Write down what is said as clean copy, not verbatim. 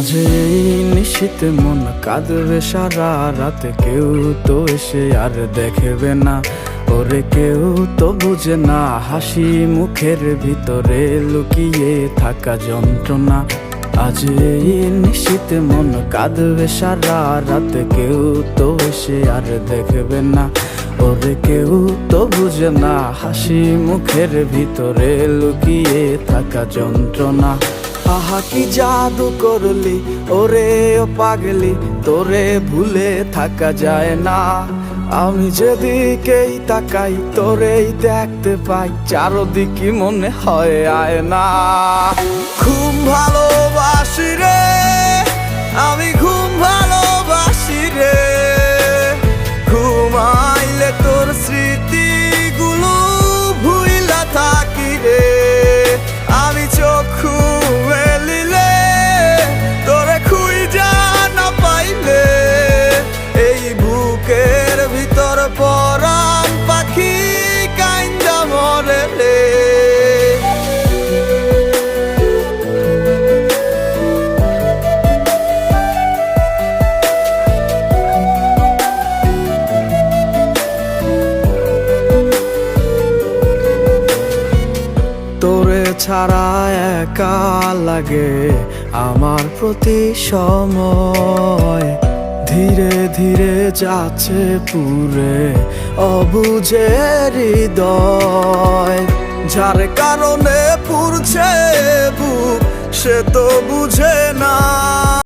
মাঝে এই নিশীথে মন কাঁদবে সারা রাতে, কেউ তো এসে আর দেখবে না ওরে, কেউ তো বুঝে না হাসি মুখের ভিতরে লুকিয়ে থাকা যন্ত্রণা। আজ এই নিশীথে মন কাঁদবে সারা রাতে, কেউ তো এসে আর দেখবে না ওরে, কেউ তো বুঝে না হাসি মুখের ভিতরে লুকিয়ে থাকা যন্ত্রণা। আহা কি জাদু করলি ওরে ও পাগলি, তোরে ভুলে থাকা যায় না। আমি যেদিকেই তাকাই তোরেই দেখতে পাই, চারদিকে মনে হয় আয়না। ঘুম ভালোবাসি রে আমি, ঘুম ভালোবাসি রে, ঘুমাইলে তোর স্মৃতিগুলো ভুইলা থাকি রে। আমি চক্ষু মেলিলে তোরে খুঁজা না পাইলে, এই বুকের ভিতর পরাণ পাখি কাইন্দা মরে রে। তোরে ছাড়া একা লাগে আমার প্রতি সময়, ধীরে ধীরে যাচ্ছে পুরে অবুঝে হৃদয়। যার কারণে পুরছে বুক সে তো বুঝে না,